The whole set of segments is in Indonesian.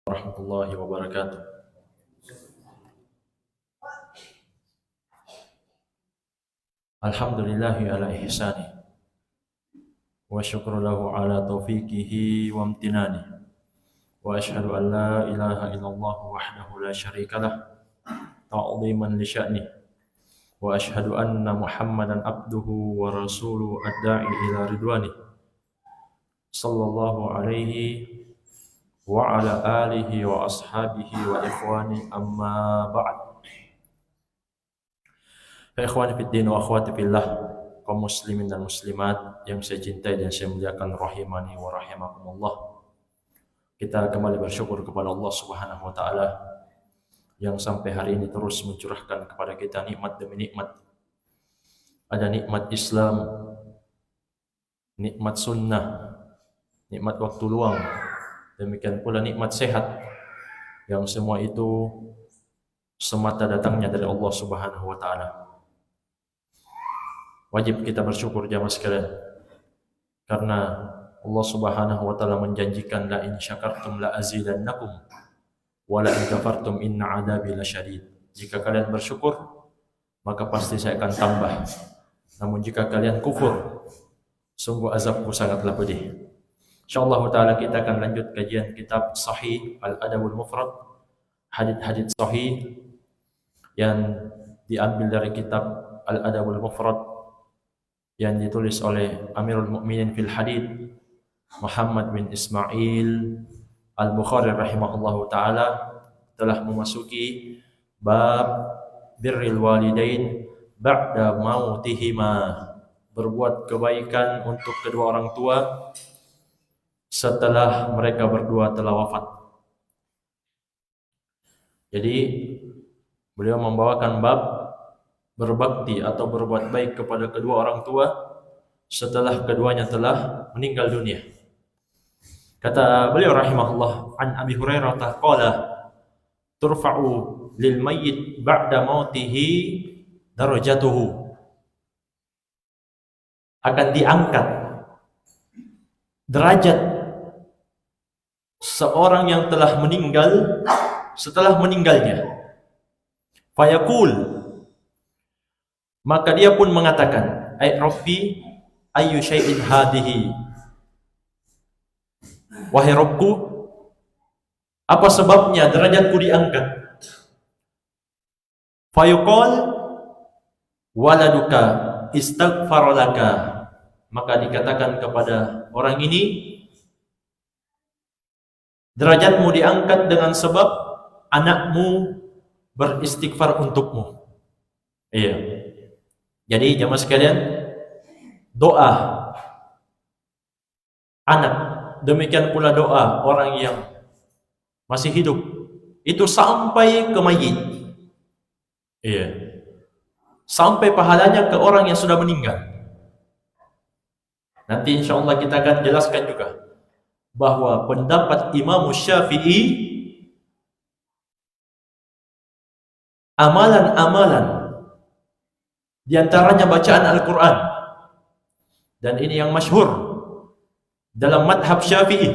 Warahmatullahi wabarakatuh. Alhamdulillahi ala ihsani wa syukru lahu ala taufiqihi wa amtinani wa ashhadu an la ilaha illallah wahdahu la syarika lah ta'ziman li sya'ni wa ashhadu anna Muhammadan abduhu wa rasuluhu ad-da'i ila ridwani sallallahu alaihi wa ala alihi wa ashabihi wa ikhwani amma ba'd. Ikhwani fid din wa akhwati fillah, kaum muslimin dan muslimat yang saya cintai dan saya muliakan, rahimani wa rahimakumullah. Kita kembali bersyukur kepada Allah Subhanahu wa taala yang sampai hari ini terus mencurahkan kepada kita nikmat demi nikmat. Ada nikmat Islam, nikmat sunnah, nikmat waktu luang, demikian pula nikmat sehat, yang semua itu semata datangnya dari Allah Subhanahu wa taala. Wajib kita bersyukur jamaah sekalian, karena Allah Subhanahu wa taala menjanjikan la in syakartum la azidannakum wa la in kafartum inna adabi lasyadid. Jika kalian bersyukur, maka pasti saya akan tambah. Namun jika kalian kufur, sungguh azabku sangatlah pedih. Insyaallah taala kita akan lanjut kajian kitab Sahih Al-Adabul Mufrad, hadits-hadits sahih yang diambil dari kitab Al-Adabul Mufrad yang ditulis oleh Amirul Mukminin fil Hadith Muhammad bin Ismail Al-Bukhari rahimahullahu taala, telah memasuki bab birril walidain ba'da mautihima, berbuat kebaikan untuk kedua orang tua setelah mereka berdua telah wafat. Jadi beliau membawakan bab berbakti atau berbuat baik kepada kedua orang tua setelah keduanya telah meninggal dunia. Kata beliau rahimahullah, an Abi Hurairah qala turfa'u lil mayyit ba'da mautihi darajatuhu, akan diangkat derajat seorang yang telah meninggal setelah meninggalnya. Fayaqul, maka dia pun mengatakan, ay Rabbi ayyu syai'in hadihi, wahai Rabbku, apa sebabnya derajatku diangkat? Fayuqal waladuka istaghfar laka, maka dikatakan kepada orang ini, derajatmu diangkat dengan sebab anakmu beristighfar untukmu. Iya. Jadi jamaah sekalian, doa anak, demikian pula doa orang yang masih hidup, itu sampai ke mayit. Iya. Sampai pahalanya ke orang yang sudah meninggal. Nanti insyaallah kita akan jelaskan juga bahwa pendapat Imam Syafi'i, amalan-amalan di antaranya bacaan Al-Quran, dan ini yang masyhur dalam madhab Syafi'i.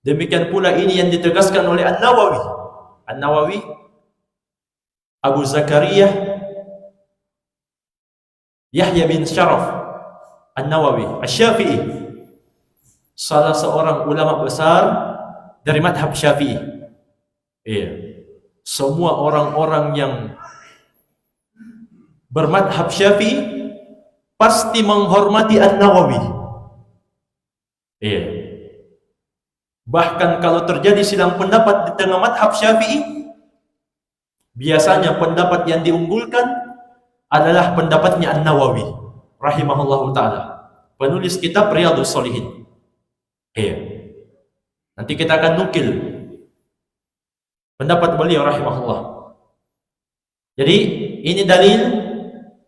Demikian pula ini yang ditegaskan oleh An-Nawawi. An-Nawawi, Abu Zakaria Yahya bin Syaraf An-Nawawi Asy-Syafi'i, salah seorang ulama besar dari madhab Syafi'i. Iya. Semua orang-orang yang bermadhab Syafi'i pasti menghormati An-Nawawi. Iya. Bahkan kalau terjadi silang pendapat di tengah madhab Syafi'i, biasanya pendapat yang diunggulkan adalah pendapatnya An-Nawawi rahimahullahu taala, penulis kitab Riyadhus Shalihin. Iya. Nanti kita akan nukil pendapat beliau rahimahullah. Jadi ini dalil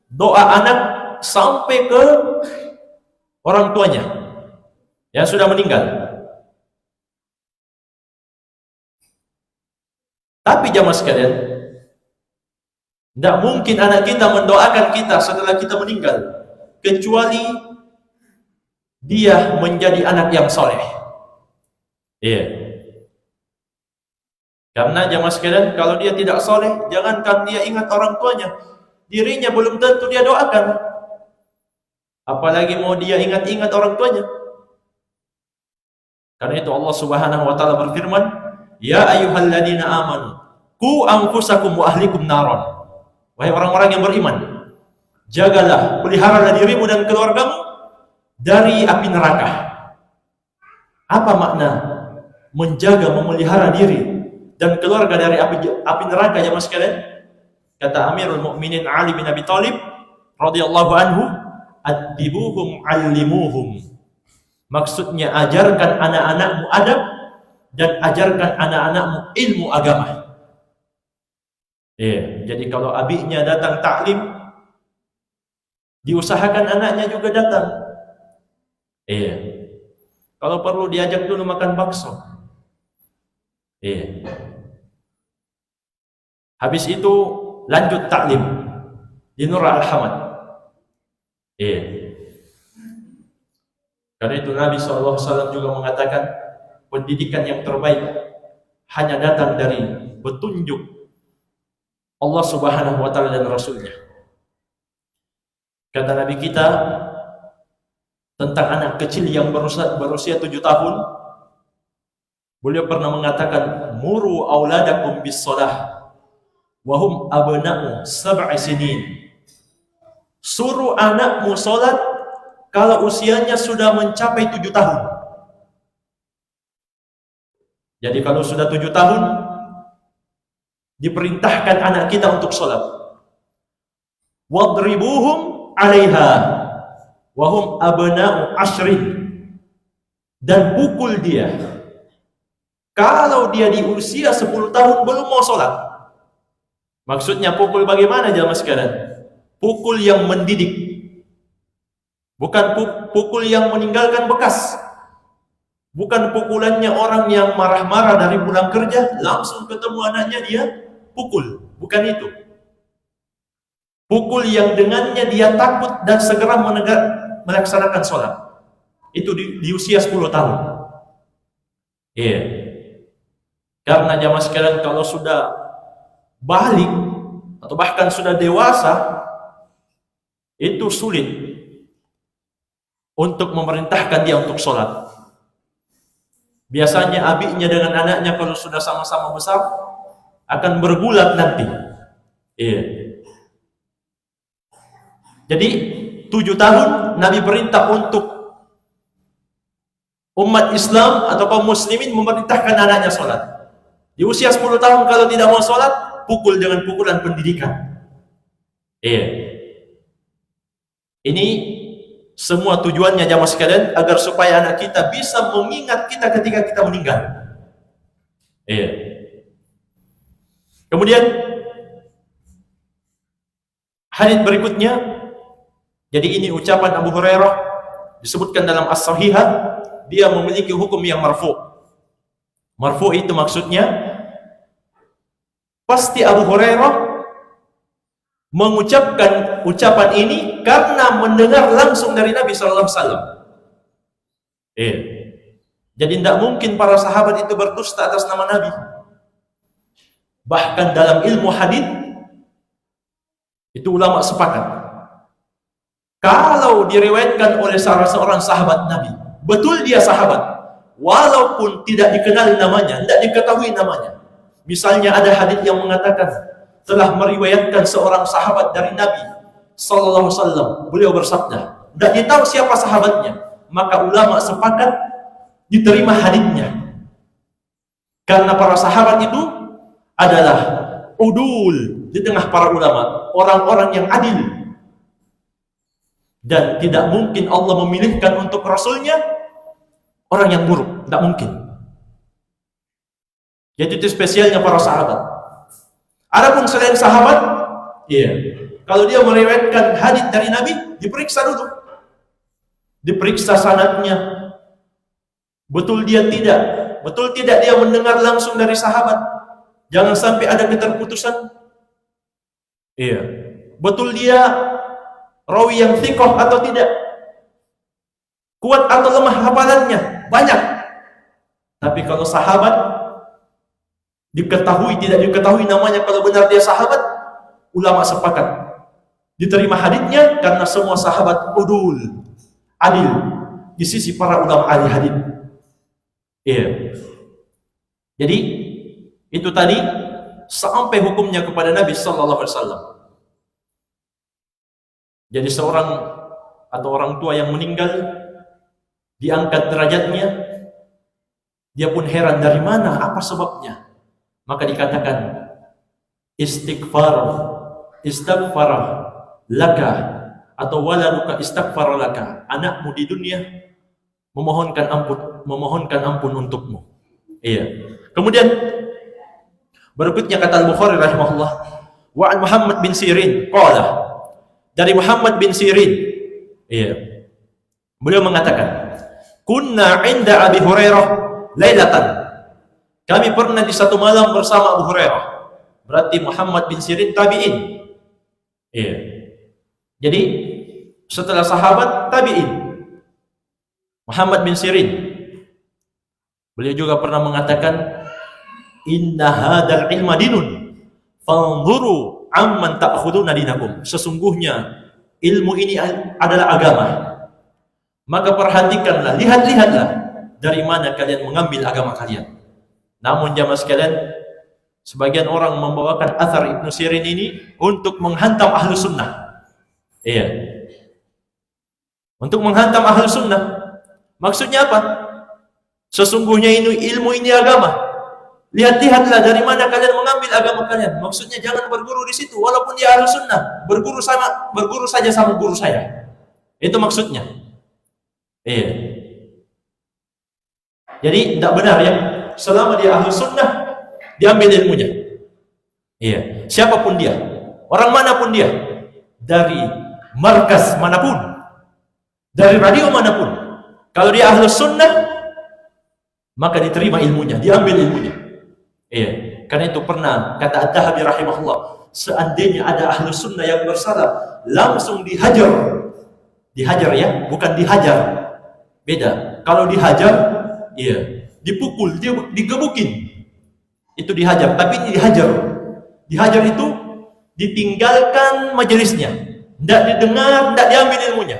doa anak sampai ke orang tuanya yang sudah meninggal. Tapi jamaah sekalian, tidak mungkin anak kita mendoakan kita setelah kita meninggal, kecuali dia menjadi anak yang soleh. Iya. Karena jamaah sekalian, kalau dia tidak soleh, jangankan dia ingat orang tuanya, dirinya belum tentu dia doakan. Apalagi mau dia ingat-ingat orang tuanya. Karena itu Allah Subhanahu wa taala berfirman, "Ya ayyuhalladzina amanu, qu anfusakum wa ahlikum naron." Wahai orang-orang yang beriman, jagalah, peliharalah dirimu dan keluargamu dari api neraka. Apa makna menjaga, memelihara diri dan keluarga dari api neraka ya mas sekalian? Kata Amirul Mukminin Ali bin Abi Thalib radhiyallahu anhu, "Adibuhum 'allimuhum." Maksudnya ajarkan anak-anakmu adab dan ajarkan anak-anakmu ilmu agama. Jadi kalau abinya datang taklim, diusahakan anaknya juga datang. Kalau perlu diajak dulu makan bakso. Habis itu lanjut taklim di Nur Al-Hamad. Karena itu Nabi SAW juga mengatakan pendidikan yang terbaik hanya datang dari petunjuk Allah Subhanahu wa taala dan Rasulnya. Kata Nabi kita tentang anak kecil yang berusia 7 tahun, beliau pernah mengatakan, "Muru auladakum bis shalah wa hum abna'u sab'i sinin." Suruh anakmu salat kalau usianya sudah mencapai 7 tahun. Jadi kalau sudah 7 tahun, diperintahkan anak kita untuk salat. Wadribuhum 'alaiha wa hum abna'u 'ashrin. Dan pukul dia kalau dia di usia 10 tahun belum mau salat. Maksudnya pukul bagaimana jamaah sekalian? Pukul yang mendidik. Bukan pukul yang meninggalkan bekas. Bukan pukulannya orang yang marah-marah dari pulang kerja, langsung ketemu anaknya dia pukul. Bukan itu. Pukul yang dengannya dia takut dan segera melaksanakan sholat. Itu di usia 10 tahun. Karena jamaah sekalian kalau sudah balik atau bahkan sudah dewasa, itu sulit untuk memerintahkan dia untuk sholat. Biasanya abinya dengan anaknya kalau sudah sama-sama besar akan bergulat nanti. Jadi 7 tahun Nabi perintah untuk umat Islam atau kaum muslimin memerintahkan anaknya sholat. Di usia 10 tahun kalau tidak mau sholat, pukul dengan pukulan pendidikan. Ini semua tujuannya jamaah sekalian agar supaya anak kita bisa mengingat kita ketika kita meninggal. Kemudian hadits berikutnya, jadi ini ucapan Abu Hurairah disebutkan dalam As-Sahihah, dia memiliki hukum yang marfu'. Marfu' itu maksudnya pasti Abu Hurairah mengucapkan ucapan ini karena mendengar langsung dari Nabi sallallahu alaihi wasallam. Jadi tidak mungkin para sahabat itu berdusta atas nama Nabi. Bahkan dalam ilmu hadis itu ulama sepakat, kalau diriwayatkan oleh salah seorang sahabat Nabi, betul dia sahabat, walaupun tidak dikenal namanya, tidak diketahui namanya. Misalnya ada hadis yang mengatakan telah meriwayatkan seorang sahabat dari Nabi sallallahu alaihi wasallam, beliau bersabda, tidak ditahu siapa sahabatnya, maka ulama sepakat diterima hadisnya. Karena para sahabat itu adalah udul di tengah para ulama, orang-orang yang adil. Dan tidak mungkin Allah memilihkan untuk Rasulnya orang yang buruk, tidak mungkin. Jadi itu spesialnya para sahabat. Adapun selain sahabat, kalau dia meriwayatkan hadis dari Nabi, diperiksa dulu. Diperiksa sanadnya. Betul dia dia mendengar langsung dari sahabat. Jangan sampai ada keterputusan. Betul dia rawi yang thiqah atau tidak. Kuat atau lemah hafalannya, banyak. Tapi kalau sahabat Diketahui tidak diketahui namanya, kalau benar dia sahabat, ulama sepakat diterima haditsnya karena semua sahabat udul, adil di sisi para ulama ahli hadits. Iya. Jadi itu tadi sampai hukumnya kepada Nabi sallallahu alaihi wasallam. Jadi seorang atau orang tua yang meninggal diangkat derajatnya, dia pun heran dari mana, apa sebabnya. Maka dikatakan istighfar, istighfar laka atau waladuka istighfar laka, anakmu di dunia memohonkan ampun untukmu. Iya. Kemudian berikutnya kata Al-Bukhari rahimahullah, wa an Muhammad bin Sirin qala, dari Muhammad bin Sirin, iya, beliau mengatakan, kunna inda Abi Hurairah lailatan, kami pernah di satu malam bersama Abu Hurairah. Berarti Muhammad bin Sirin tabi'in. Iya. Jadi setelah sahabat, tabi'in. Muhammad bin Sirin, beliau juga pernah mengatakan, inna hadal ilma dinun fanzuru amman ta'khuduna dinakum, sesungguhnya ilmu ini adalah agama, maka perhatikanlah, lihatlah dari mana kalian mengambil agama kalian. Namun jamaah sekalian, sebagian orang membawakan athar Ibnu Sirin ini untuk menghantam ahlu sunnah. Iya, untuk menghantam ahlu sunnah. Maksudnya apa? Sesungguhnya ilmu ini agama, lihatlah dari mana kalian mengambil agama kalian. Maksudnya jangan berguru di situ, walaupun dia ahlu sunnah, berguru saja sama guru saya. Itu maksudnya. Iya. Jadi tidak benar ya, selama dia ahlu sunnah, diambil ilmunya. Iya. Siapapun dia, orang manapun dia, dari markas manapun, dari radio manapun, kalau dia ahlu sunnah, maka diterima ilmunya, diambil ilmunya. Iya. Karena itu pernah kata Ad-Dahabi rahimahullah, seandainya ada ahlu sunnah yang bersalah, langsung dihajar. Dihajar ya, bukan dihajar. Beda. Kalau dihajar, iya, dipukul, digebukin. Itu dihajar, tapi ini dihajar. Dihajar itu ditinggalkan majelisnya, tidak didengar, tidak diambil ilmunya,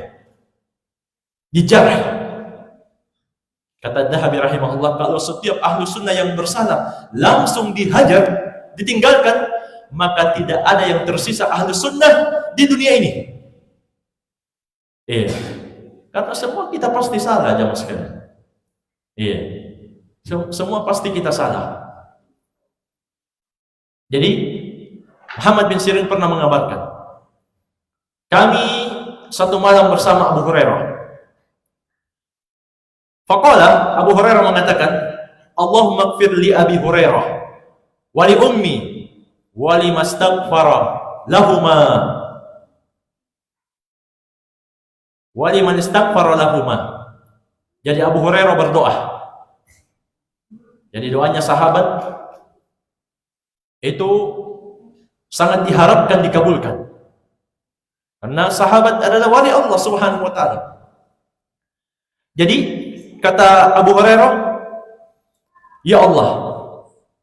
dijarah. Kata Dhahabi rahimahullah, kalau setiap ahlu sunnah yang bersalah langsung dihajar, ditinggalkan, maka tidak ada yang tersisa ahlu sunnah di dunia ini. Iya, karena semua kita pasti salah jamaah sekalian. Iya, semua pasti kita salah. Jadi Muhammad bin Sirin pernah mengabarkan, kami satu malam bersama Abu Hurairah. Faqala, Abu Hurairah mengatakan, Allahumma ighfir li Abi Hurairah wa li ummi wa li mastaghfara lahuma wa li man istaghfara lahuma. Jadi Abu Hurairah berdoa. Jadi doanya sahabat itu sangat diharapkan dikabulkan, karena sahabat adalah wali Allah Subhanahu wa taala. Jadi kata Abu Hurairah, ya Allah,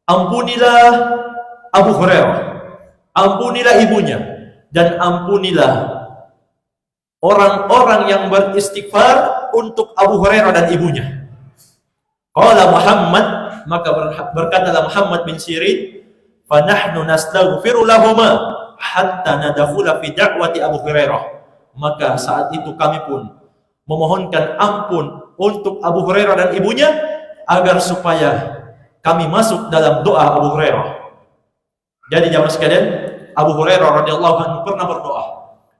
ampunilah Abu Hurairah, ampunilah ibunya, dan ampunilah orang-orang yang beristighfar untuk Abu Hurairah dan ibunya. Qala Muhammad, maka berkatalah Muhammad bin Sirin, fanahnu nastaghfiru lahuma hatta nadkhula fi da'wati Abu Hurairah. Maka saat itu kami pun memohonkan ampun untuk Abu Hurairah dan ibunya agar supaya kami masuk dalam doa Abu Hurairah. Jadi jamaah sekalian, Abu Hurairah radhiyallahu anhu pernah berdoa,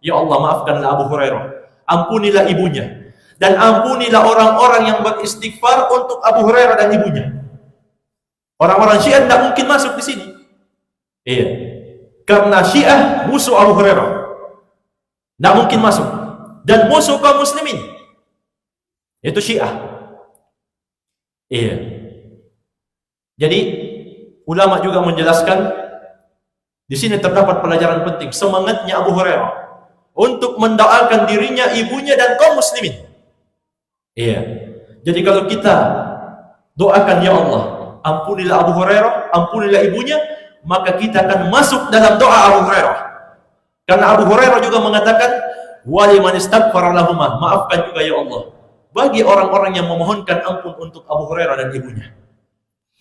ya Allah, maafkanlah Abu Hurairah, ampunilah ibunya, dan ampunilah orang-orang yang beristighfar untuk Abu Hurairah dan ibunya. Orang-orang Syiah tidak mungkin masuk di sini. Iya, karena Syiah musuh Abu Hurairah, tidak mungkin masuk, dan musuh kaum muslimin itu Syiah. Iya. Jadi ulama juga menjelaskan di sini terdapat pelajaran penting, semangatnya Abu Hurairah untuk mendoakan dirinya, ibunya, dan kaum muslimin. Iya. Jadi kalau kita doakan, ya Allah, ampunilah Abu Hurairah, ampunilah ibunya, maka kita akan masuk dalam doa Abu Hurairah. Karena Abu Hurairah juga mengatakan, waliman istaghfara lahumah, maafkan juga ya Allah bagi orang-orang yang memohonkan ampun untuk Abu Hurairah dan ibunya.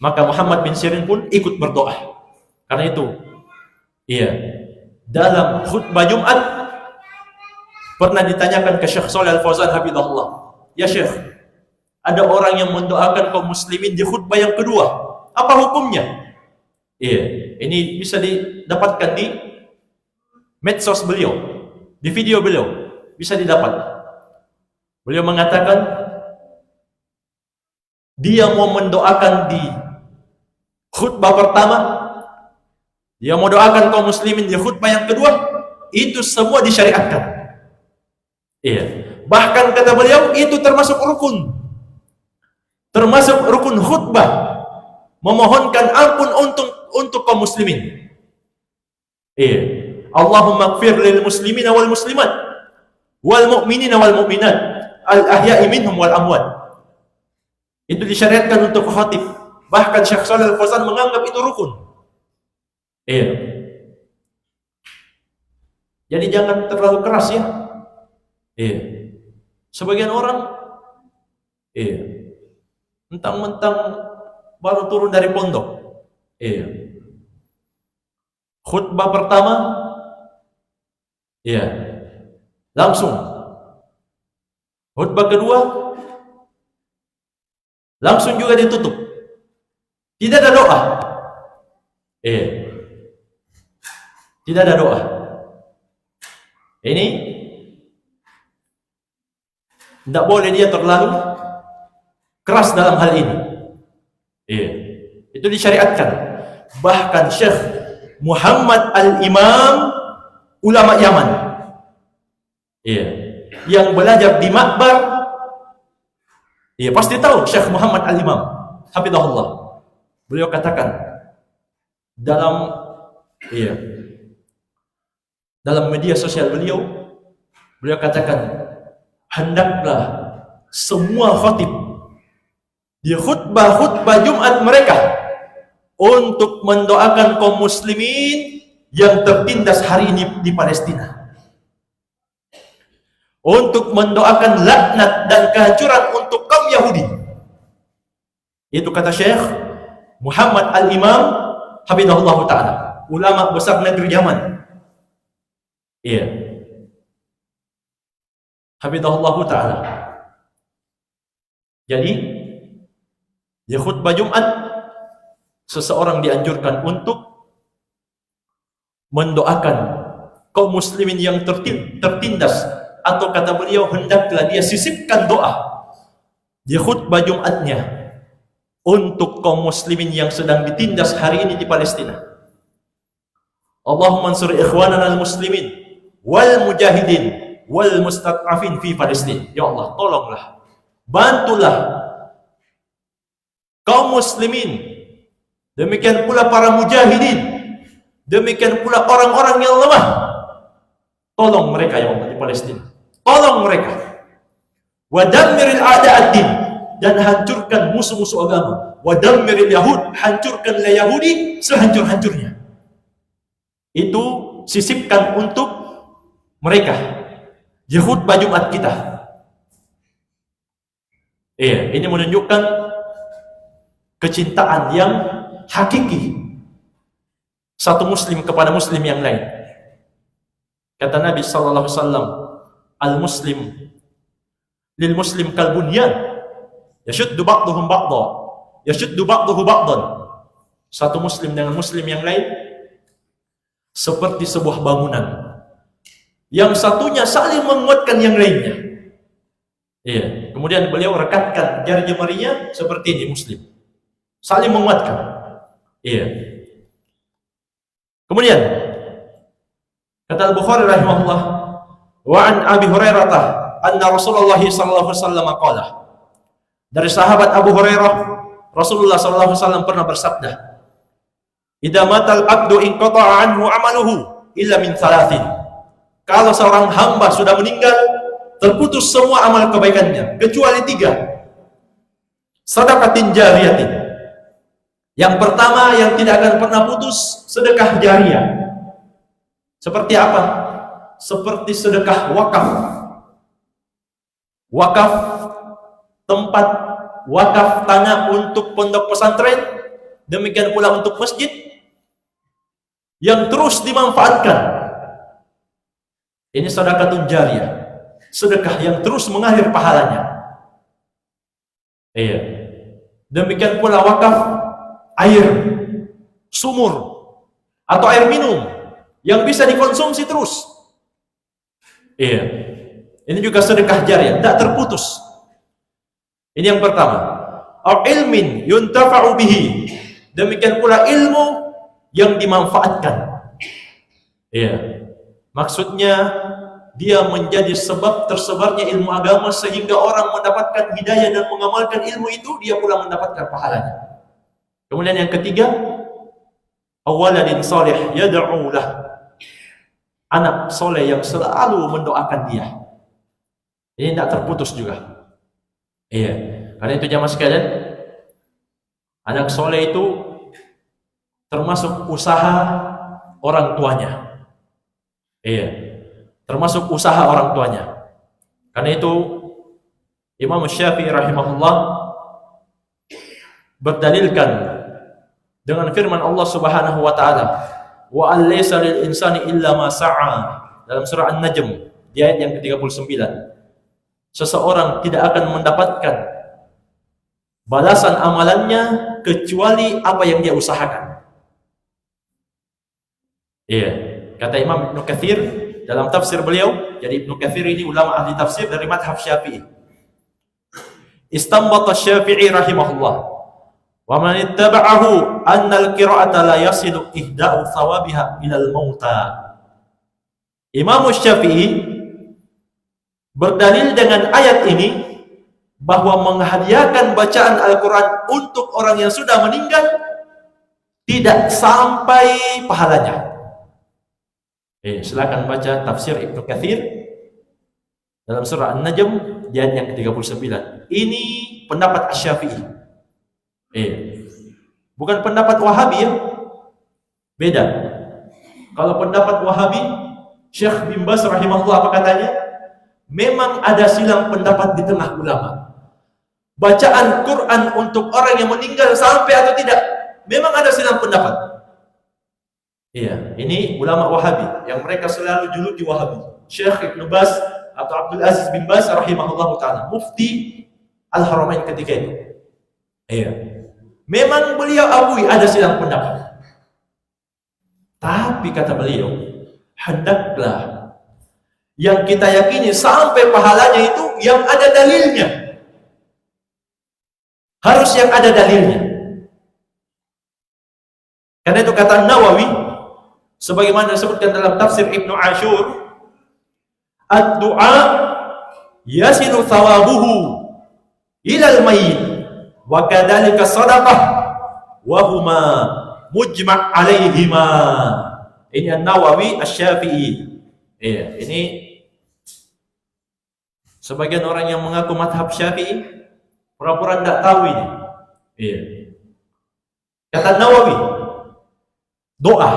Maka Muhammad bin Sirin pun ikut berdoa. Karena itu, dalam khutbah Jumat pernah ditanyakan ke Syekh Shalih Al-Fauzan hafizahullah, ya Syekh, ada orang yang mendoakan kaum muslimin di khutbah yang kedua, apa hukumnya? Ini bisa didapatkan di medsos beliau, di video beliau, bisa didapat. Beliau mengatakan, dia mau mendoakan di khutbah pertama, dia mau doakan kaum muslimin di khutbah yang kedua, itu semua disyariatkan. Bahkan kata beliau, itu termasuk rukun. Termasuk rukun khutbah, memohonkan ampun untuk kaum muslimin. Allahumma ighfir lil muslimina wal muslimat wal mu'minina wal mu'minat al ahya'i minhum wal amwat. Itu disyariatkan untuk khatib. Bahkan Syekh Shalih Al-Fauzan menganggap itu rukun. Jadi jangan terlalu keras ya. Sebagian orang mentang-mentang baru turun dari pondok, khutbah pertama langsung, khutbah kedua langsung juga ditutup, tidak ada doa. Tidak ada doa. Ini tidak boleh dia terlalu keras dalam hal ini. Itu disyariatkan. Bahkan Syekh Muhammad Al-Imam, ulama Yaman, yang belajar di Makbar, pasti tahu Syekh Muhammad Al-Imam hafizahullah. Beliau katakan dalam media sosial beliau katakan, hendaklah semua khatib di khutbah Jumat mereka untuk mendoakan kaum muslimin yang tertindas hari ini di Palestina, untuk mendoakan laknat dan kehancuran untuk kaum Yahudi. Itu kata Syekh Muhammad Al-Imam hafizahullah ta'ala, ulama besar negeri Yaman. Hafizahullah ta'ala. Jadi di khutbah Jumat seseorang dianjurkan untuk mendoakan kaum muslimin yang tertindas, atau kata beliau, hendaklah dia sisipkan doa di khutbah Jumatnya untuk kaum muslimin yang sedang ditindas hari ini di Palestina. Allahumma ansur ikhwanana al-muslimin wal mujahidin wal mustad'afin fi Palestin. Ya Allah, tolonglah, bantulah kaum muslimin, demikian pula para mujahidin, demikian pula orang-orang yang lemah. Tolong mereka ya Allah di Palestina, tolong mereka. Wa dammiril a'da'ad-din, dan hancurkan musuh-musuh agama. Wa dammiril yahud, hancurkanlah Yahudi sehancur-hancurnya. Itu sisipkan untuk mereka di khutbah Jumat kita. Ini menunjukkan kecintaan yang hakiki satu muslim kepada muslim yang lain. Kata Nabi sallallahu alaihi wasallam, al-muslim lil muslim kal bunyan yashuddu ba'dhum ba'dha yashuddu ba'dhuhu ba'dhan. Satu muslim dengan muslim yang lain seperti sebuah bangunan, yang satunya saling menguatkan yang lainnya. Kemudian beliau rekatkan jari jemarinya seperti ini, muslim saling menguatkan. Kemudian kata Al-Bukhari rahimahullah, wa an Abi Hurairah anna Rasulullah sallallahu alaihi wasallam qala, dari sahabat Abu Hurairah, Rasulullah sallallahu alaihi wasallam pernah bersabda, idza matal abdu inqata'a anhu amaluhu illa min thalathin. Kalau seorang hamba sudah meninggal, terputus semua amal kebaikannya kecuali 3. Sedekatin jariyatin, Yang pertama yang tidak akan pernah putus, sedekah jariah. Seperti apa? Seperti sedekah wakaf. Wakaf tempat, wakaf tanah untuk pondok pesantren, demikian pula untuk masjid yang terus dimanfaatkan. Ini sedekah jariah, sedekah yang terus mengalir pahalanya. Iya. Demikian pula wakaf air sumur atau air minum yang bisa dikonsumsi terus. Iya. Ini juga sedekah jariah, tidak terputus. Ini yang pertama. Au ilmin yuntafa'u bihi. Demikian pula ilmu yang dimanfaatkan. Iya. Maksudnya dia menjadi sebab tersebarnya ilmu agama sehingga orang mendapatkan hidayah dan mengamalkan ilmu itu, dia pula mendapatkan pahalanya. Kemudian yang ketiga, awaladin salih yad'u lah. Anak soleh yang selalu mendoakan dia. Ini tidak terputus juga. Iya. Karena itu jamaah sekalian, anak soleh itu termasuk usaha orang tuanya. Iya. Termasuk usaha orang tuanya. Karena itu Imam Syafi'i rahimahullah berdalilkan dengan firman Allah Subhanahu wa taala, wa alaysa lil insani illa ma sa'a, dalam surah An-Najm di ayat yang ke-39. Seseorang tidak akan mendapatkan balasan amalannya kecuali apa yang dia usahakan. Iya, kata Imam Ibnu Katsir dalam tafsir beliau. Jadi Ibnu Katsir ini ulama ahli tafsir dari madhab Syafi'i. Istanbata Syafi'i rahimahullah, wa man ittaba'ahu anna al-qira'ata la yasilu ihda'u thawabiha ilal mauta. Imam Syafi'i berdalil dengan ayat ini bahwa menghadiahkan bacaan Al-Quran untuk orang yang sudah meninggal tidak sampai pahalanya. Silakan baca tafsir Ibnu Katsir dalam surah An-Najm di ayat yang ke-39. Ini pendapat Asy-Syafi'i. Bukan pendapat Wahabi ya. Beda. Kalau pendapat Wahabi, Syekh bin Baz rahimahullah apa katanya? Memang ada silang pendapat di tengah ulama. Bacaan Quran untuk orang yang meninggal sampai atau tidak, memang ada silang pendapat. Iya, ini ulama Wahabi yang mereka selalu juluki Wahabi. Syekh Ibnu Baz atau Abdul Aziz bin Baz rahimahullah taala, mufti Al-Haramain ketika itu. Iya. Memang beliau akui ada silang pendapat. Tapi kata beliau, hendaklah yang kita yakini sampai pahalanya itu yang ada dalilnya. Harus yang ada dalilnya. Karena itu kata Nawawi, sebagaimana disebutkan dalam tafsir Ibnu Ashur, ad-du'a yasilu thawabuhu ilal mayyit wa kadzalika shadaqah wa huma mujma' alaihima. Ini An-Nawawi Asy-Syafi'i. Iya, ini sebagian orang yang mengaku mazhab Syafi'i pura-pura tidak tahu ini. Iya. Kata Nawawi, doa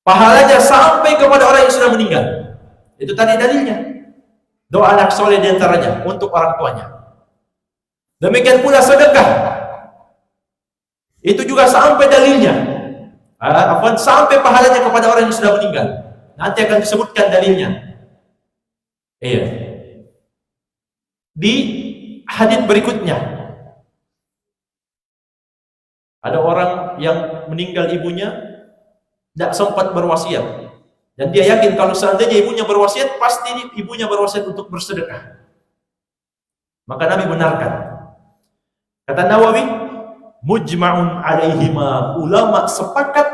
pahalanya sampai kepada orang yang sudah meninggal. Itu tadi dalilnya. Doa anak soleh diantaranya untuk orang tuanya. Demikian pula sedekah. Itu juga sampai dalilnya. Sampai pahalanya kepada orang yang sudah meninggal. Nanti akan disebutkan dalilnya. Iya. Di hadits berikutnya, ada orang yang meninggal ibunya tidak sempat berwasiat, dan dia yakin kalau seandainya ibunya berwasiat, pasti ibunya berwasiat untuk bersedekah. Maka Nabi benarkan. Kata Nawawi, mujma'un alaihima, ulama sepakat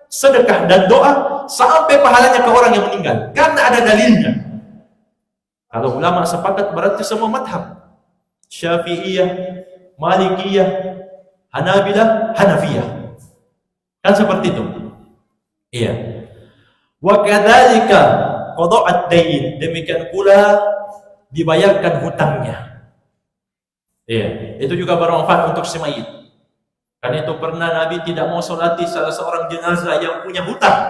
sedekah dan doa sampai pahalanya ke orang yang meninggal karena ada dalilnya. Kalau ulama sepakat berarti semua madhab, Syafi'iyah, Malikiyah, Hanabilah, Hanafiyah, kan seperti itu. Iya. Wa kadzalika qada'at dayn, demikian pula dibayarkan hutangnya. Iya, itu juga bermanfaat untuk si mayit. Karena itu pernah Nabi tidak mau solati salah seorang jenazah yang punya hutang.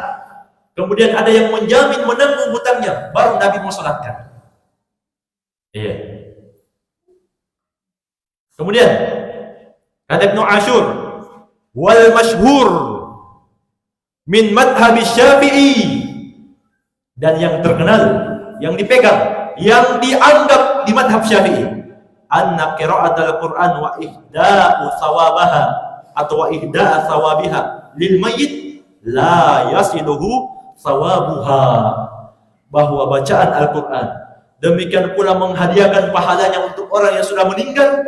Kemudian ada yang menjamin menanggung hutangnya, baru Nabi mau solatkan. Iya. Kemudian kata Ibnu Ashur, wal masyhur min madhhab Syafi'i, dan yang terkenal, yang dipegang, yang dianggap di madhab Syafi'i, anna qira'atul Qur'an wa ihda'u thawabaha atau wa ihda'a thawabiha lil mayyit la yasiluhu thawabuha, bahwa bacaan Al-Qur'an demikian pula menghadiahkan pahalanya untuk orang yang sudah meninggal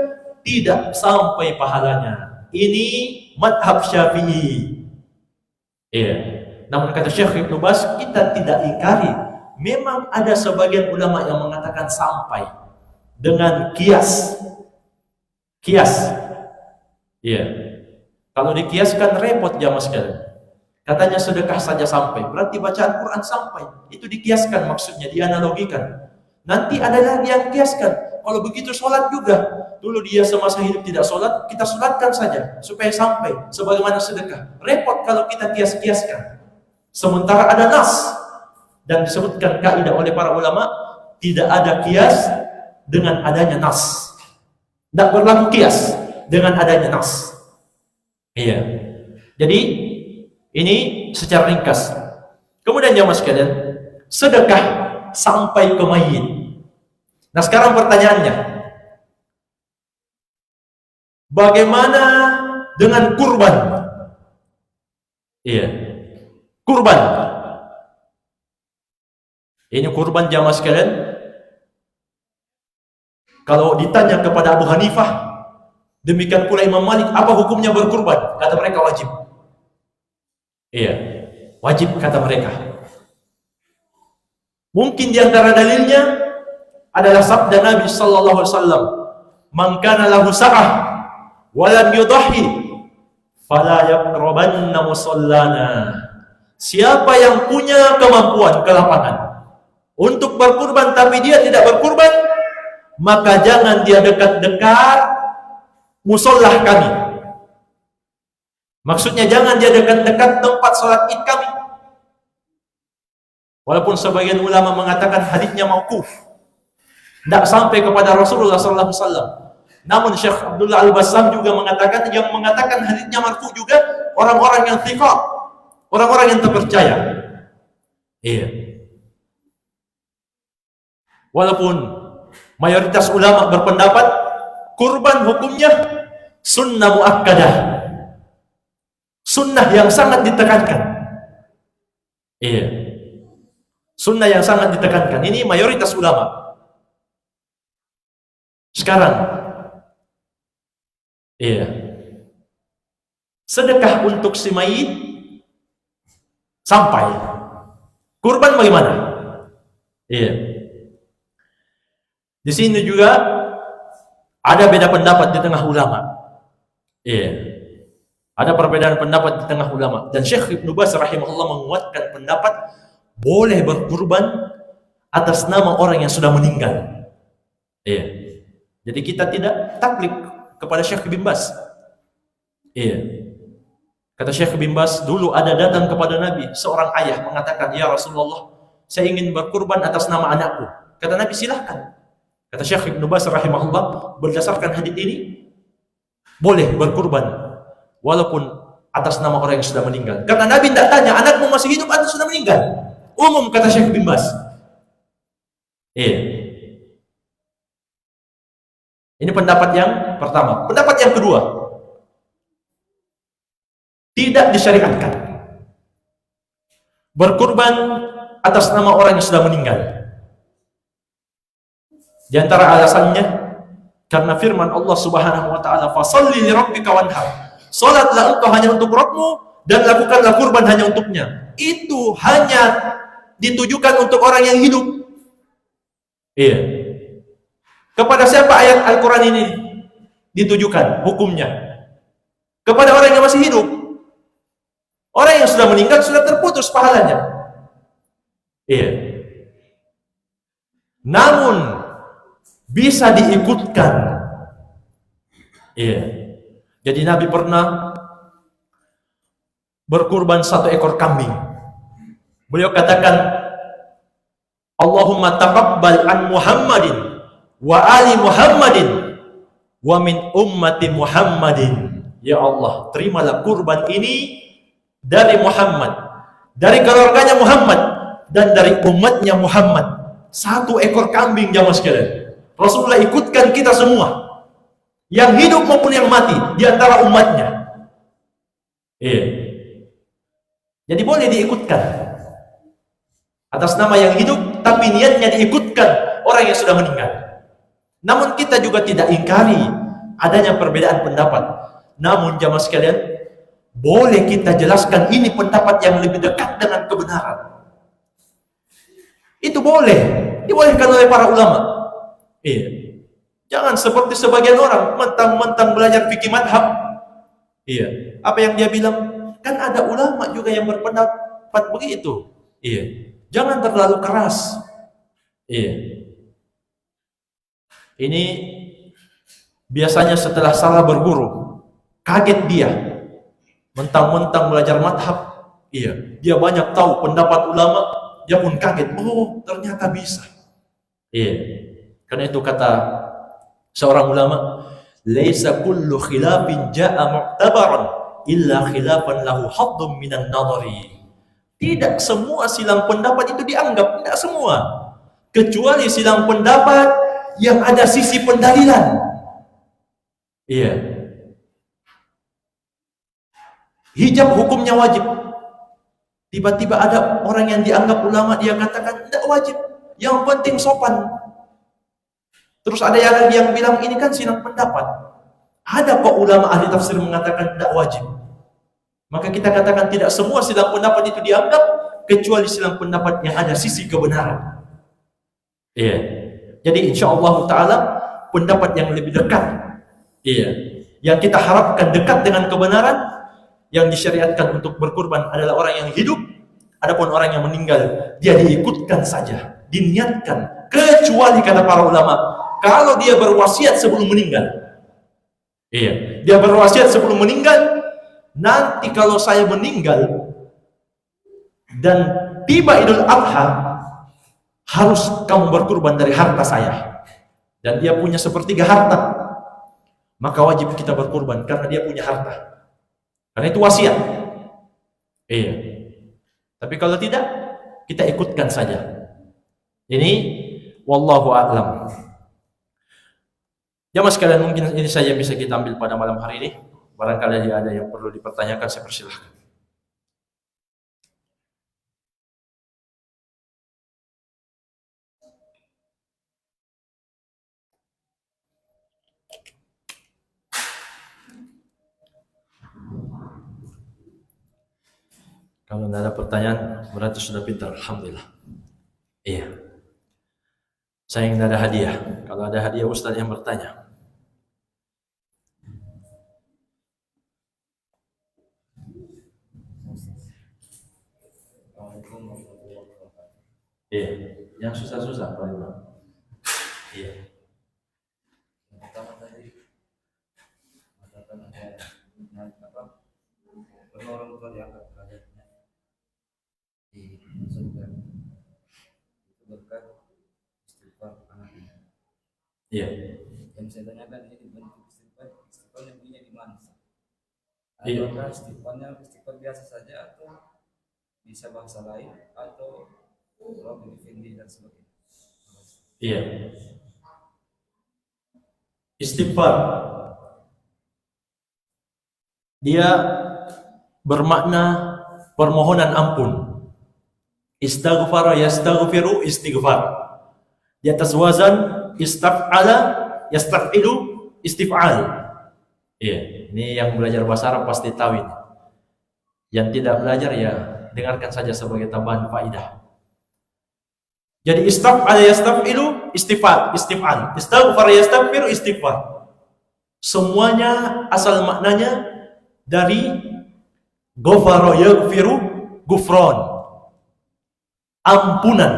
tidak sampai pahalanya. Ini madhab Syafi'i. Iya. Namun kata Syekh Ibnu Baz, kita tidak ingkari, memang ada sebagian ulama yang mengatakan sampai dengan kias. Kias. Iya. Kalau dikiaskan repot jamaah sekalian. Katanya sedekah saja sampai, berarti bacaan Quran sampai. Itu dikiaskan, maksudnya dianalogikan. Nanti ada lagi yang kiaskan. Kalau begitu sholat juga. Dulu dia semasa hidup tidak sholat, kita sholatkan saja supaya sampai sebagaimana sedekah. Repot kalau kita kias-kiaskan. Sementara ada nas, dan disebutkan kaidah oleh para ulama, tidak ada kias dengan adanya nas. Tidak berlaku kias dengan adanya nas. Iya. Jadi ini secara ringkas. Kemudian jamaah sekalian, sedekah sampai ke mayit. Nah sekarang pertanyaannya, bagaimana dengan kurban? Iya, kurban. Ini kurban jamaah sekalian. Kalau ditanya kepada Abu Hanifah, demikian pula Imam Malik, apa hukumnya berkurban? Kata mereka wajib. Iya, wajib kata mereka. Mungkin di antara dalilnya adalah sabda Nabi sallallahu alaihi wasallam, "Man kana lahu sa'ah wa lam yudhi fala yaqrabanna musallana." Siapa yang punya kemampuan, kelapangan untuk berkurban tapi dia tidak berkurban, maka jangan dia dekat-dekat musollah kami. Maksudnya jangan dia dekat-dekat tempat salat Id kami. Walaupun sebagian ulama mengatakan hadisnya mauquf, tidak sampai kepada Rasulullah sallallahu alaihi wasallam. Namun Syekh Abdullah Al-Bassam juga mengatakan, yang mengatakan hadisnya marfu juga orang-orang yang thiqah, orang-orang yang terpercaya. Iya. Walaupun mayoritas ulama berpendapat kurban hukumnya sunnah muakkadah, sunnah yang sangat ditekankan. Iya, sunnah yang sangat ditekankan. Ini mayoritas ulama. Sekarang, iya, sedekah untuk si mayit sampai, kurban bagaimana? Iya, di sini juga ada beda pendapat di tengah ulama. Iya, ada perbedaan pendapat di tengah ulama. Dan Syekh Ibnu Baz rahimahullah menguatkan pendapat boleh berkurban atas nama orang yang sudah meninggal. Iya. Jadi kita tidak taklid kepada Syekh bin Baz. Iya. Kata Syekh bin Baz, dulu ada datang kepada Nabi seorang ayah mengatakan, "Ya Rasulullah, saya ingin berkurban atas nama anakku." Kata Nabi, "Silahkan." Kata Syekh Ibnu Baz rahimahullah, berdasarkan hadis ini boleh berkurban walaupun atas nama orang yang sudah meninggal. Karena Nabi tidak tanya anakmu masih hidup atau sudah meninggal. Umum, kata Syekh bin Baz. Iya. Ini pendapat yang pertama. Pendapat yang kedua, tidak disyariatkan berkurban atas nama orang yang sudah meninggal. Di antara alasannya karena firman Allah Subhanahu wa taala, "Fasholli li rabbika wanhar." Salatlah engkau hanya untuk Rabbmu dan lakukanlah kurban hanya untuknya. Itu hanya ditujukan untuk orang yang hidup. Iya. Kepada siapa ayat Al-Quran ini ditujukan hukumnya? Kepada orang yang masih hidup. Orang yang sudah meninggal sudah terputus pahalanya. Iya. Namun bisa diikutkan. Iya. Jadi Nabi pernah berkurban 1 ekor kambing. Beliau katakan, Allahumma taqabbal an Muhammadin wa ali Muhammadin wa min ummati Muhammadin. Ya Allah, terimalah kurban ini dari Muhammad, dari keluarganya Muhammad, dan dari umatnya Muhammad. 1 ekor kambing, jamaah sekalian. Rasulullah ikutkan kita semua, yang hidup maupun yang mati, di antara umatnya. Iya. Jadi boleh diikutkan atas nama yang hidup, tapi niatnya diikutkan orang yang sudah meninggal. Namun kita juga tidak ingkari adanya perbedaan pendapat. Namun jamaah sekalian, boleh kita jelaskan ini pendapat yang lebih dekat dengan kebenaran. Itu boleh, dibolehkan oleh para ulama. Iya. Jangan seperti sebagian orang mentang-mentang belajar fikih madhab. Iya. Apa yang dia bilang? Kan ada ulama juga yang berpendapat begitu. Iya. Jangan terlalu keras. Iya. Ini biasanya setelah salah berguru, kaget dia. Mentang-mentang belajar madhab. Iya. Dia banyak tahu pendapat ulama, dia pun kaget. Oh, ternyata bisa. Iya. Karena itu kata seorang ulama, laisa kullu khilafin ja'a mu'tabaran illa khilafan lahu haddun minan nadhari. Tidak semua silang pendapat itu dianggap, tidak semua. Kecuali silang pendapat yang ada sisi pendalilan. Iya. Hijab hukumnya wajib. Tiba-tiba ada orang yang dianggap ulama, dia katakan tidak wajib, yang penting sopan. Terus ada yang lagi yang bilang ini kan silang pendapat. Ada kok ulama ahli tafsir mengatakan tidak wajib. Maka kita katakan tidak semua silang pendapat itu dianggap, kecuali silang pendapat yang ada sisi kebenaran. Iya. Jadi insyaallah taala pendapat yang lebih dekat, iya, yang kita harapkan dekat dengan kebenaran, yang disyariatkan untuk berkurban adalah orang yang hidup. Adapun orang yang meninggal, dia diikutkan saja, diniatkan, kecuali kata para ulama, kalau dia berwasiat sebelum meninggal. Iya, dia berwasiat sebelum meninggal, nanti kalau saya meninggal dan tiba Idul Adha, harus kamu berkurban dari harta saya. Dan dia punya 1/3 harta, maka wajib kita berkurban karena dia punya harta. Karena itu wasiat. Iya. Tapi kalau tidak, kita ikutkan saja. Ini wallahu a'lam. Jamaah sekalian, mungkin ini saja bisa kita ambil pada malam hari ini. Barangkali ada yang perlu dipertanyakan, saya persilahkan. Kalau tidak ada pertanyaan, berarti sudah pintar. Alhamdulillah. Iya. Saya tidak ada hadiah. Kalau ada hadiah, Ustaz yang bertanya. Iya. Yang susah-susah, Pak Imam. Iya. Yang pertama tadi mengatakan ada pernah orang tua diangkat derajatnya di surga, itu berkat istighfar anaknya. Iya. Yang saya tanyakan ini bentuk istighfarnya bunyinya di mana? Iya. Apakah istighfar biasa saja atau bisa bahasa lain atau Rabbi Effendi dan sebagainya? Iya. Istighfar dia bermakna permohonan ampun. Istaghfara yastaghfiru istighfar. Di atas wazan istaf'ala yastaf'ilu istif'al. Iya, ini yang belajar bahasa Arab pasti tahu ini. Yang tidak belajar ya dengarkan saja sebagai tambahan faidah. Jadi istaf'ala yastaf'ilu istif'al, istaghfara yastaghfiru istighfar. Semuanya asal maknanya dari ghafara yaghfiru ghufran, ampunan.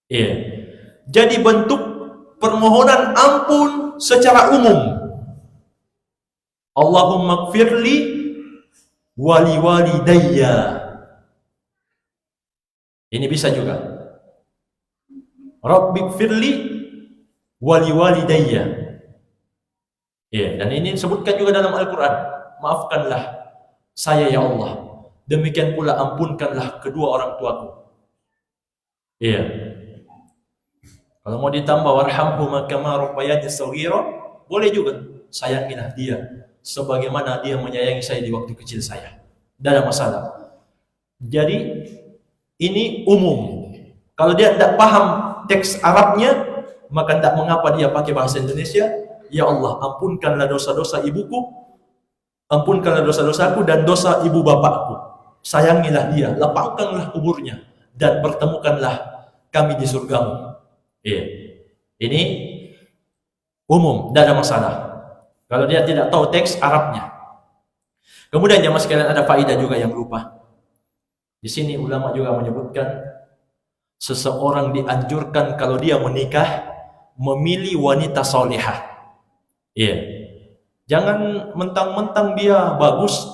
Iya. Jadi bentuk permohonan ampun secara umum. Allahumma gfirli wali walidayya. Ini bisa juga. Rabbighfirli wali walidayya. Ya, dan ini disebutkan juga dalam Al-Quran. Maafkanlah saya ya Allah. Demikian pula ampunkanlah kedua orang tuaku. Iya. Kalau mau ditambah warhamhuma kama rabbayani shaghira, boleh juga. Sayangilah dia sebagaimana dia menyayangi saya di waktu kecil saya. Tidak ada masalah. Jadi ini umum. Kalau dia tidak paham teks Arabnya, maka tidak mengapa dia pakai bahasa Indonesia. Ya Allah, ampunkanlah dosa-dosa ibuku, ampunkanlah dosa-dosaku dan dosa ibu bapakku. Sayangilah dia, lapangkanlah kuburnya, dan pertemukanlah kami di surgamu. Iya. Ini umum, tidak ada masalah. Kalau dia tidak tahu teks Arabnya. Kemudian jemaah sekalian, ada faedah juga yang lupa. Di sini ulama juga menyebutkan seseorang dianjurkan kalau dia menikah memilih wanita solehah. Iya. Jangan mentang-mentang dia bagus.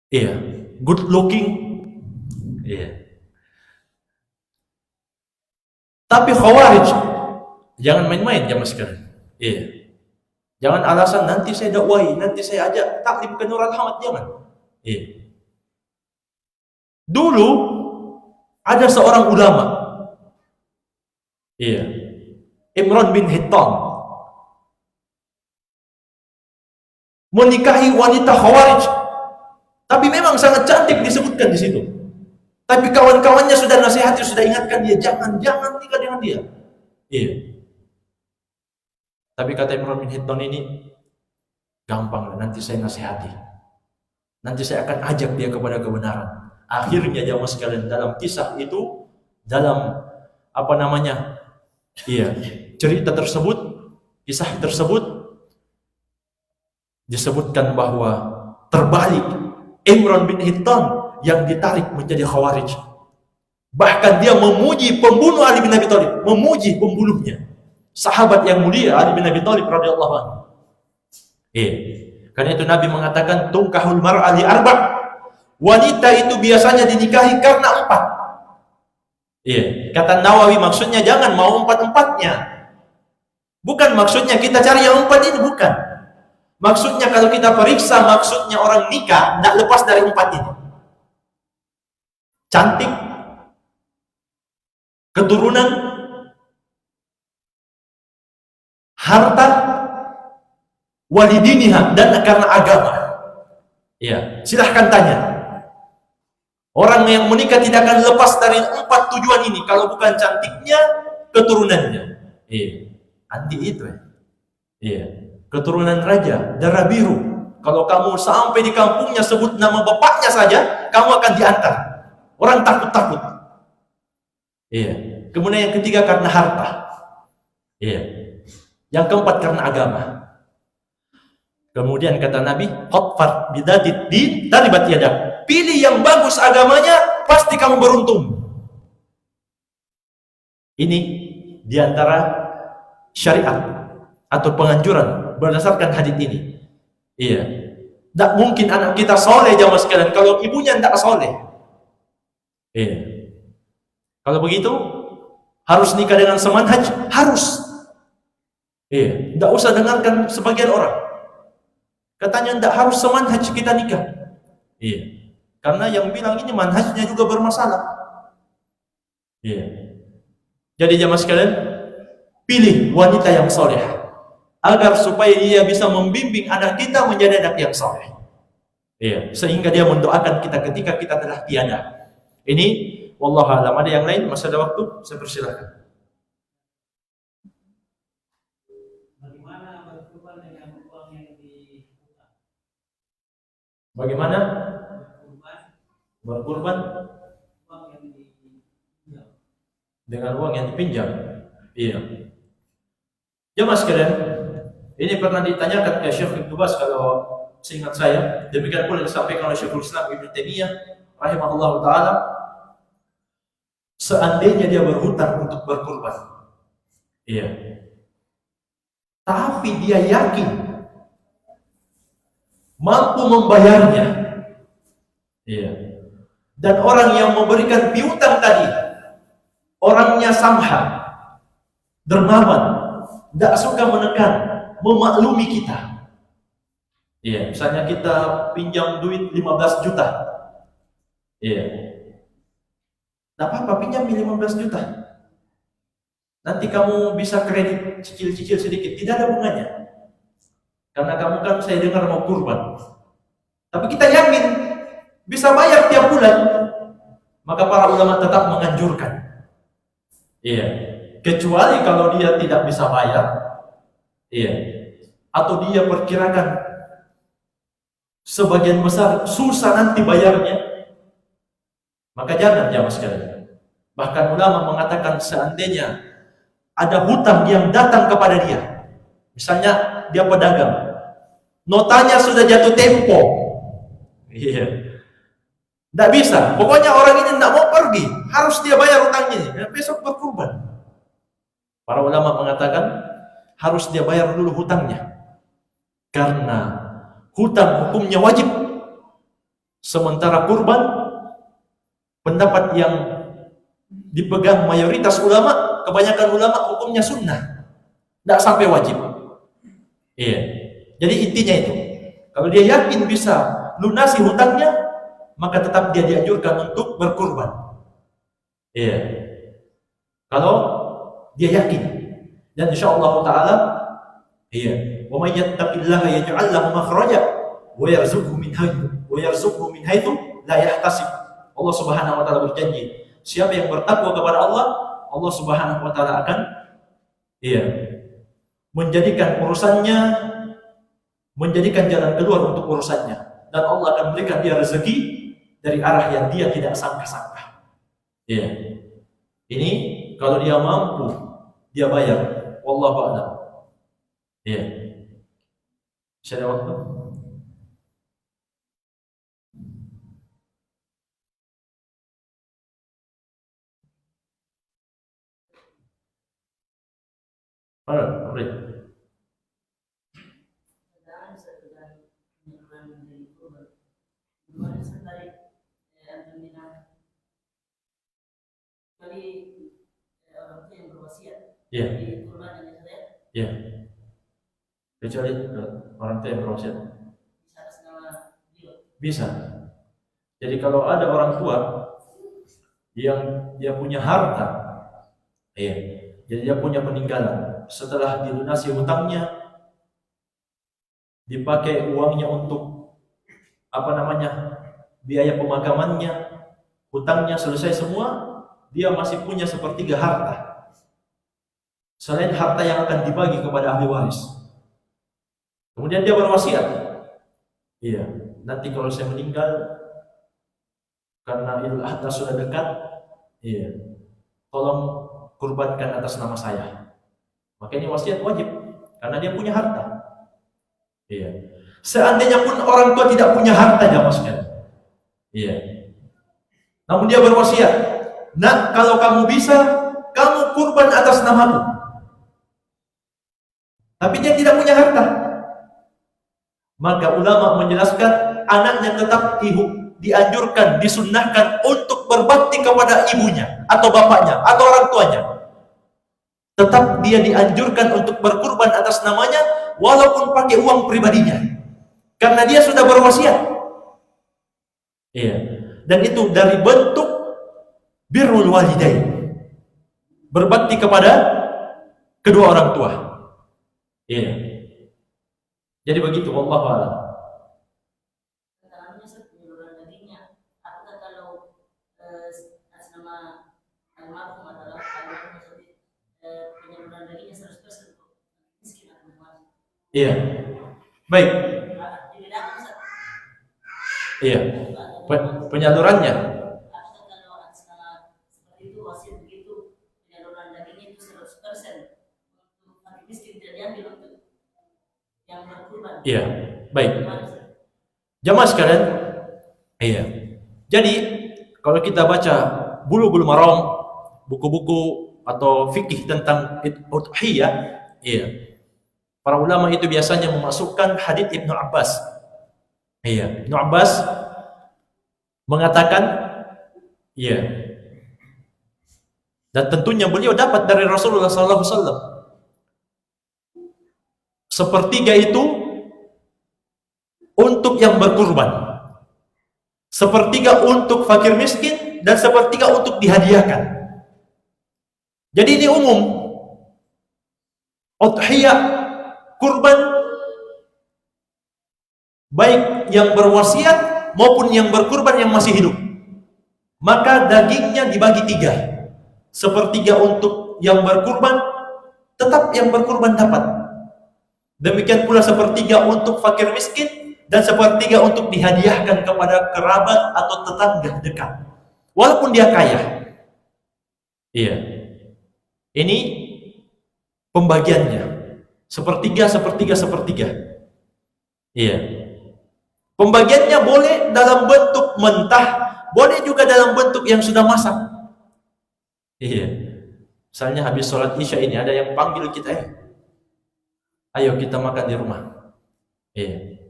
Iya. Good looking. Iya. Tapi khawarij. Jangan main-main jamaah sekalian. Iya. Jangan alasan nanti saya dakwai, nanti saya ajak taklim ke Nurul Hamad, jangan. Iya. Dulu ada seorang ulama. Iya. Imran bin Hittan menikahi wanita khawarij. Tapi memang sangat cantik disebutkan di situ. Tapi kawan-kawannya sudah nasihati, sudah ingatkan dia, jangan nikah dengan dia. Iya. Tapi kata Imran bin Hittan ini, gampang lah, nanti saya nasihati. Nanti saya akan ajak dia kepada kebenaran. Akhirnya jamaah sekalian, dalam kisah itu, dalam cerita tersebut, kisah tersebut, disebutkan bahwa terbalik, Imran bin Hittan yang ditarik menjadi khawarij. Bahkan dia memuji pembunuh Ali bin Abi Thalib, memuji pembunuhnya. Sahabat yang mulia Ali bin Abi Thalib radhiyallahu anhu. Karena itu Nabi mengatakan tungkahul mar'a li arba'. Wanita itu biasanya dinikahi karena 4. Kata Nawawi maksudnya jangan mau 4-4-nya. Bukan maksudnya kita cari yang 4 ini, bukan. Maksudnya kalau kita periksa maksudnya orang nikah tidak lepas dari 4 ini. Cantik, keturunan, harta, walidiniha, dan karena agama. Ya, silahkan tanya. Orang yang menikah tidak akan lepas dari 4 tujuan ini. Kalau bukan cantiknya, keturunannya. Anti itu keturunan raja, darah biru. Kalau kamu sampai di kampungnya sebut nama bapaknya saja, kamu akan diantar. Orang takut-takut. Kemudian yang ketiga karena harta. Yang keempat karena agama. Kemudian kata Nabi, qatfar bidatid din taribat yadak. Pilih yang bagus agamanya, pasti kamu beruntung. Ini diantara syariat atau penganjuran berdasarkan hadis ini. Tidak mungkin anak kita soleh jamaah sekalian kalau ibunya tidak soleh. Kalau begitu harus nikah dengan semanhaj, harus. Tidak usah dengarkan sebagian orang. Katanya tidak harus semanhaj kita nikah. Karena yang bilang ini manhajnya juga bermasalah. Jadi jamaah sekalian, pilih wanita yang soleh agar supaya dia bisa membimbing anak kita menjadi anak yang soleh. Sehingga dia mendoakan kita ketika kita telah tiada. Ini wallahu a'lam. Ada yang lain? Masih ada waktu? Saya persilahkan. Bagaimana berkurban dengan uang yang dipinjam? Jemaah sekalian, ini pernah ditanyakan ke Syekh Ibnu Baz kalau seingat saya. Demikian pula disampaikan oleh Syekhul Islam Ibnu Taimiyah rahimahullah taala. Seandainya dia berhutang untuk berkurban, tapi dia yakin mampu membayarnya, Iya. Dan orang yang memberikan piutang tadi, orangnya samha, dermawan, tidak suka menekan, memaklumi kita. Iya, misalnya kita pinjam duit 15 juta. Iya. Tidak apa-apa, pinjam 15 juta. Nanti kamu bisa kredit cicil-cicil sedikit, tidak ada bunganya. Karena kamu kan saya dengar mau kurban. Tapi kita yakin bisa bayar tiap bulan. Maka para ulama tetap menganjurkan. Iya. Kecuali kalau dia tidak bisa bayar. Iya. Atau dia perkirakan sebagian besar susah nanti bayarnya. Maka jangan jamaah sekalian. Bahkan ulama mengatakan seandainya ada hutang yang datang kepada dia. Misalnya dia pedagang. Notanya sudah jatuh tempo. Iya. Tidak bisa. Pokoknya orang ini tidak mau pergi. Harus dia bayar hutangnya. Besok berkurban. Para ulama mengatakan harus dia bayar dulu hutangnya. Karena hutang hukumnya wajib. Sementara kurban, pendapat yang dipegang mayoritas ulama, kebanyakan ulama hukumnya sunnah. Tidak sampai wajib. Iya. Jadi intinya itu. Kalau dia yakin bisa lunasi hutangnya, maka tetap dia dianjurkan untuk berkurban. Iya. Kalau dia yakin, dan insyaallah taala, iya. Wa may yattaqillaha yaj'al lahu makhraja wa yarzuqhu min haitsu la yahtasib. Allah Subhanahu wa taala berjanji, siapa yang bertakwa kepada Allah, Allah Subhanahu wa taala akan menjadikan urusannya, menjadikan jalan keluar untuk urusannya, dan Allah akan berikan dia rezeki dari arah yang dia tidak sangka-sangka. Iya. Ini kalau dia mampu, dia bayar. Wallahu a'lam. Iya. Masih ada waktu? Mari. Iya. Iya. Kecuali orang tua yang berwasiat. Bisa. Jadi kalau ada orang tua yang dia punya harta, jadi dia punya peninggalan, setelah dilunasi hutangnya, dipakai uangnya untuk biaya pemakamannya, hutangnya selesai semua, dia masih punya sepertiga harta. Selain harta yang akan dibagi kepada ahli waris. Kemudian dia berwasiat. Iya, nanti kalau saya meninggal karena Idul Adha sudah dekat, tolong kurbankan atas nama saya. Makanya wasiat wajib karena dia punya harta. Iya. Seandainya pun orang tua tidak punya harta, jamaah sekalian. Iya. Namun dia berwasiat, "Nak, kalau kamu bisa, kamu kurban atas namaku." Tapi dia tidak punya harta. Maka ulama menjelaskan anaknya tetap dianjurkan, disunnahkan untuk berbakti kepada ibunya atau bapaknya atau orang tuanya. Tetap dia dianjurkan untuk berkurban atas namanya walaupun pakai uang pribadinya. Karena dia sudah berwasiat. Iya. Dan itu dari bentuk birrul walidain. Berbakti kepada kedua orang tua. Iya. Jadi begitu, wallahu a'lam. Iya. Baik. Iya. Penyalurannya. Iya. Baik. Jamaah sekalian. Iya. Jadi kalau kita baca Bulughul Maram, buku-buku atau fikih tentang udhiyah, para ulama itu biasanya memasukkan hadits Ibnu Abbas. Ibnu Abbas mengatakan iya. Dan tentunya beliau dapat dari Rasulullah SAW. Sepertiga itu untuk yang berkurban, sepertiga untuk fakir miskin, dan sepertiga untuk dihadiahkan. Jadi ini umum. Udhiyah, kurban, baik yang berwasiat maupun yang berkurban yang masih hidup, maka dagingnya dibagi 3. Sepertiga untuk yang berkurban, tetap yang berkurban dapat. Demikian pula sepertiga untuk fakir miskin, dan sepertiga untuk dihadiahkan kepada kerabat atau tetangga dekat, walaupun dia kaya. Iya. Ini pembagiannya. Sepertiga, sepertiga, sepertiga. Iya. Pembagiannya boleh dalam bentuk mentah, boleh juga dalam bentuk yang sudah masak. Iya. Misalnya habis sholat isya ini ada yang panggil kita, ayo kita makan di rumah. Iya.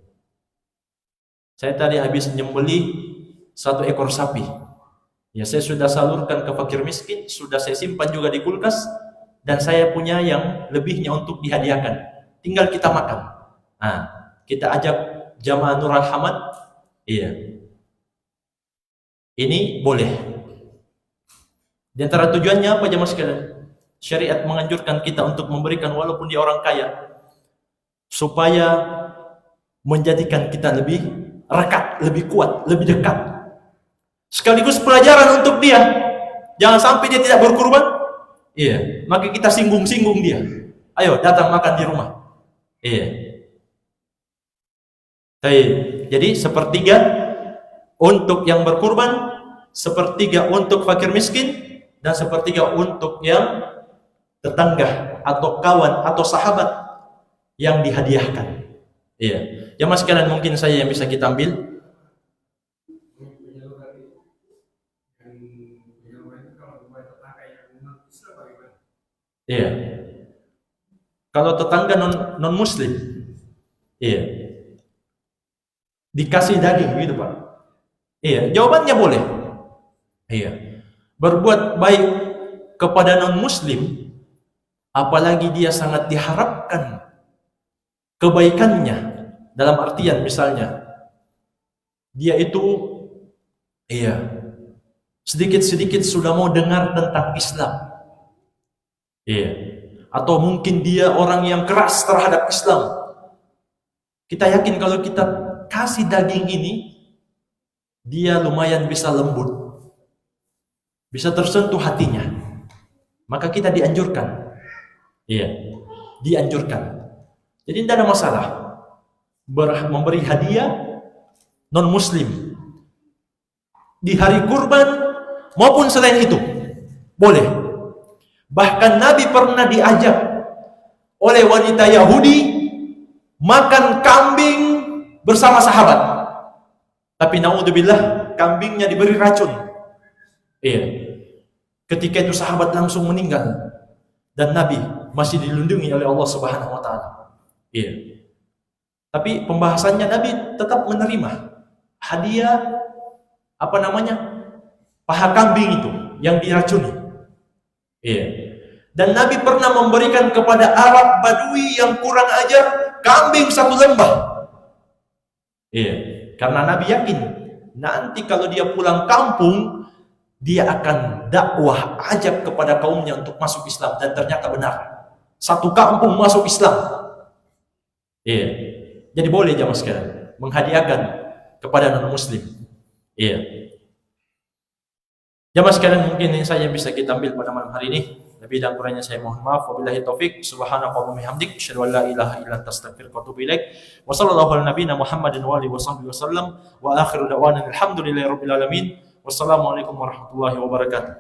Saya tadi habis nyembeli 1 ekor sapi. Ya, saya sudah salurkan ke fakir miskin, sudah saya simpan juga di kulkas, dan saya punya yang lebihnya untuk dihadiahkan. Tinggal kita makan. Nah, kita ajak jamaah Nur Al-Hamad. Iya. Ini boleh. Di antara tujuannya apa jemaah sekalian? Syariat menganjurkan kita untuk memberikan walaupun dia orang kaya, supaya menjadikan kita lebih rekat, lebih kuat, lebih dekat. Sekaligus pelajaran untuk dia. Jangan sampai dia tidak berkurban. Iya, maka kita singgung-singgung dia. Ayo datang makan di rumah. Iya. Jadi sepertiga untuk yang berkurban, sepertiga untuk fakir miskin, dan sepertiga untuk yang tetangga atau kawan atau sahabat yang dihadiahkan. Iya. Jamaah sekalian, mungkin saya yang bisa kita ambil. Iya. Kalau tetangga non muslim, iya, dikasih daging gitu Pak. Iya, jawabannya boleh. Iya. Berbuat baik kepada non muslim, apalagi dia sangat diharapkan kebaikannya, dalam artian misalnya dia itu sedikit-sedikit sudah mau dengar tentang Islam. Iya. Atau mungkin dia orang yang keras terhadap Islam. Kita yakin kalau kita kasih daging ini, dia lumayan bisa lembut, bisa tersentuh hatinya. Maka kita dianjurkan. Iya, dianjurkan. Jadi tidak ada masalah memberi hadiah non muslim di hari kurban maupun selain itu. Boleh. Bahkan Nabi pernah diajak oleh wanita Yahudi makan kambing bersama sahabat. Tapi naudzubillah, kambingnya diberi racun. Iya. Ketika itu sahabat langsung meninggal, dan Nabi masih dilindungi oleh Allah Subhanahu wa taala. Iya. Tapi pembahasannya Nabi tetap menerima hadiah paha kambing itu yang diracuni. Iya. Dan Nabi pernah memberikan kepada Arab Badui yang kurang ajar kambing 1 lembah. Iya. Karena Nabi yakin nanti kalau dia pulang kampung, dia akan dakwah, ajak kepada kaumnya untuk masuk Islam, dan ternyata benar. 1 kampung masuk Islam. Iya. Jadi boleh jamaah sekalian menghadiahkan kepada non muslim. Iya. Jamaah sekalian, mungkin ini saja yang bisa kita ambil pada malam hari ini. Lebih dan kurangnya saya mohon maaf. Wabillahi taufik. Subhanakallahumma bihamdik, asyhadu an la ilaha illa anta, astaghfiruka wa atubu ilaik. Wa sallallahu ala nabiyyina Muhammadin wa alihi wasallam. Wa akhiru da'wana alhamdulillahi rabbil alamin. Wassalamualaikum warahmatullahi wabarakatuh.